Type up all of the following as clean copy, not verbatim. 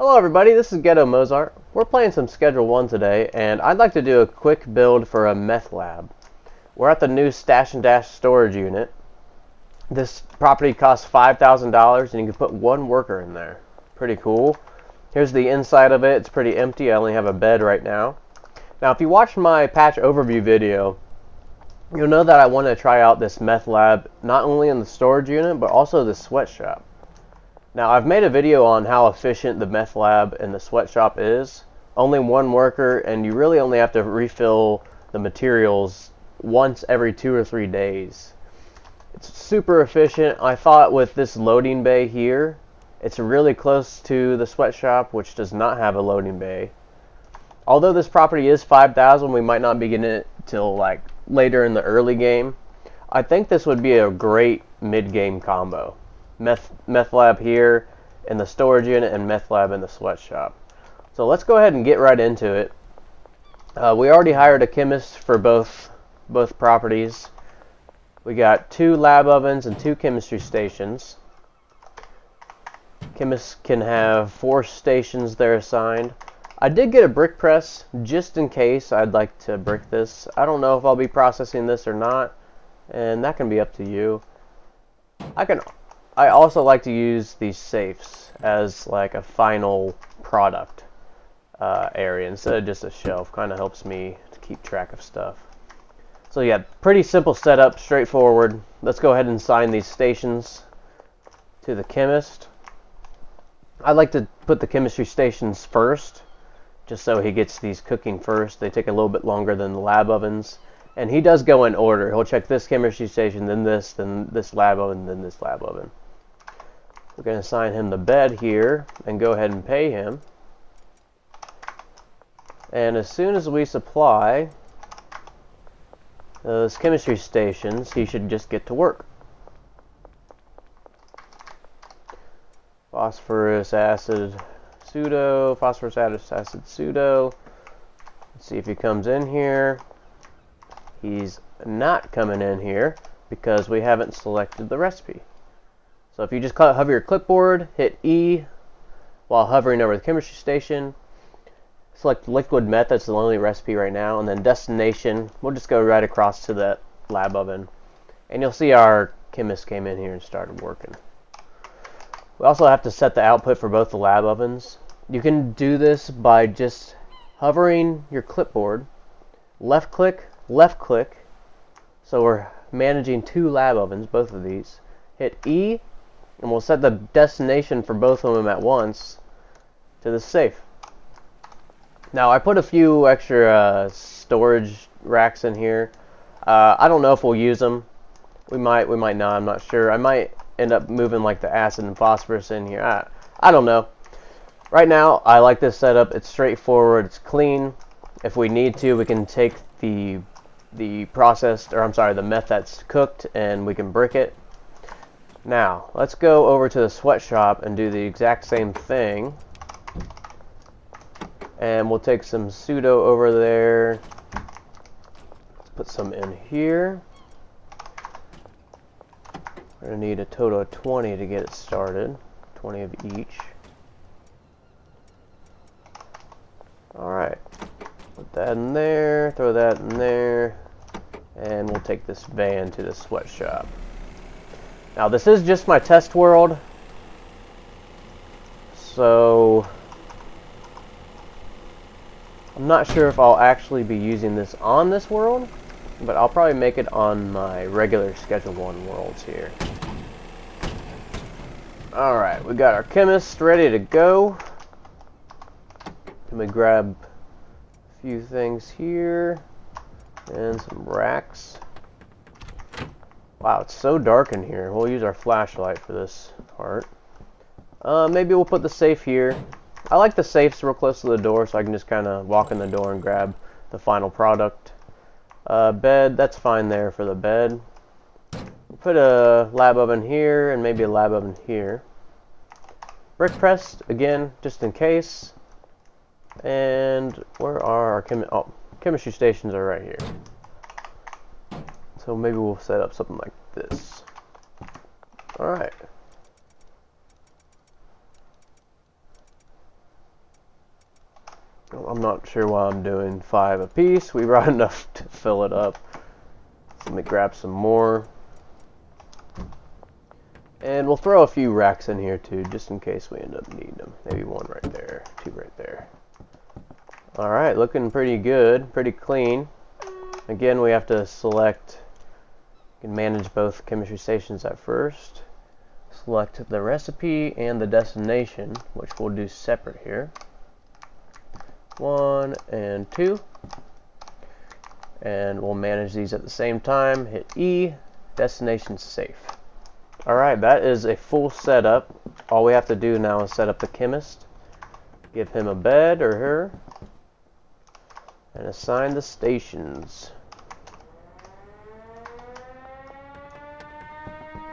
Hello everybody, this is Ghetto Mozart. We're playing some Schedule 1 today, and I'd like to do a quick build for a meth lab. We're at the new Stash and Dash storage unit. This property costs $5,000 and you can put one worker in there. Pretty cool. Here's the inside of it. It's pretty empty. I only have a bed right now. Now if you watched my patch overview video, you'll know that I want to try out this meth lab not only in the storage unit, but also the sweatshop. Now, I've made a video on how efficient the meth lab and the sweatshop is. Only one worker, and you really only have to refill the materials once every 2 or 3 days. It's super efficient. I thought with this loading bay here, it's really close to the sweatshop, which does not have a loading bay. Although this property is 5,000, we might not be getting it till like later in the early game. I think this would be a great mid-game combo. Meth lab here in the storage unit and meth lab in the sweatshop. So let's go ahead and get right into it. We already hired a chemist for both properties. We got 2 lab ovens and 2 chemistry stations. Chemists can have 4 stations they're assigned. I did get a brick press just in case I'd like to brick this. I don't know if I'll be processing this or not, and that can be up to you. I also like to use these safes as like a final product area instead of just a shelf. Kind of helps me to keep track of stuff. So yeah, pretty simple setup, straightforward. Let's go ahead and assign these stations to the chemist. I like to put the chemistry stations first, just so he gets these cooking first. They take a little bit longer than the lab ovens. And he does go in order. He'll check this chemistry station, then this lab oven, then this lab oven. We're going to assign him the bed here and go ahead and pay him. And as soon as we supply those chemistry stations, he should just get to work. Phosphorus acid pseudo, phosphorus acid pseudo. Let's see if he comes in here. He's not coming in here because we haven't selected the recipe. So if you just hover your clipboard, hit E while hovering over the chemistry station, select liquid meth, that's the only recipe right now, and then destination, we'll just go right across to that lab oven. And you'll see our chemist came in here and started working. We also have to set the output for both the lab ovens. You can do this by just hovering your clipboard, left click, so we're managing 2 lab ovens, both of these. Hit E, and we'll set the destination for both of them at once to the safe. Now I put a few extra storage racks in here. I don't know if we'll use them. We might not, I'm not sure. I might end up moving like the acid and phosphorus in here. I don't know. Right now I like this setup. It's straightforward, it's clean. If we need to, we can take the meth that's cooked, and we can brick it. Now, let's go over to the sweatshop and do the exact same thing. And we'll take some pseudo over there. Let's put some in here. We're going to need a total of 20 to get it started. 20 of each. Alright. Put that in there, throw that in there, and we'll take this van to the sweatshop. Now this is just my test world, so I'm not sure if I'll actually be using this on this world, but I'll probably make it on my regular Schedule 1 worlds here. Alright, we got our chemist ready to go. Let me grab a few things here and some racks. Wow, it's so dark in here. We'll use our flashlight for this part. Maybe we'll put the safe here. I like the safes real close to the door, so I can just kind of walk in the door and grab the final product. Bed, that's fine there for the bed. We'll put a lab oven here and maybe a lab oven here. Brick press, again, just in case. And where are our chemistry stations are right here. So maybe we'll set up something like this. Alright. I'm not sure why I'm doing 5 apiece. We brought enough to fill it up. Let me grab some more. And we'll throw a few racks in here too, just in case we end up needing them. Maybe 1 right there, 2 right there. Alright, looking pretty good, pretty clean. Again, we have to select, you can manage both chemistry stations at first. Select the recipe and the destination, which we'll do separate here. 1 and 2. And we'll manage these at the same time. Hit E, destination safe. Alright, that is a full setup. All we have to do now is set up the chemist. Give him a bed or her. And assign the stations.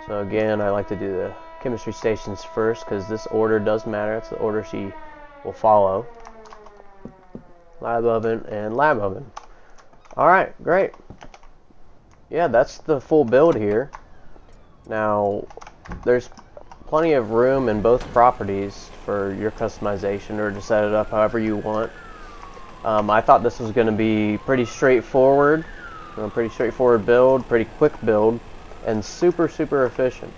So again, I like to do the chemistry stations first because this order does matter. It's the order she will follow. Lab oven and lab oven. Alright, great. Yeah, that's the full build here. Now, there's plenty of room in both properties for your customization or to set it up however you want. I thought this was going to be pretty straightforward. Pretty straightforward build, pretty quick build, and super efficient.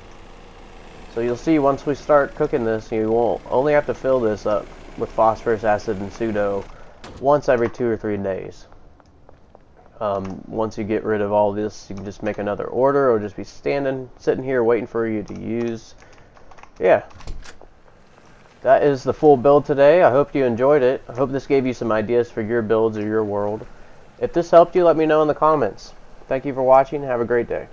So you'll see once we start cooking this, you won't only have to fill this up with phosphorus acid and pseudo once every 2 or 3 days. Once you get rid of all this, you can just make another order or just be sitting here waiting for you to use. Yeah. That is the full build today. I hope you enjoyed it. I hope this gave you some ideas for your builds or your world. If this helped you, let me know in the comments. Thank you for watching. Have a great day.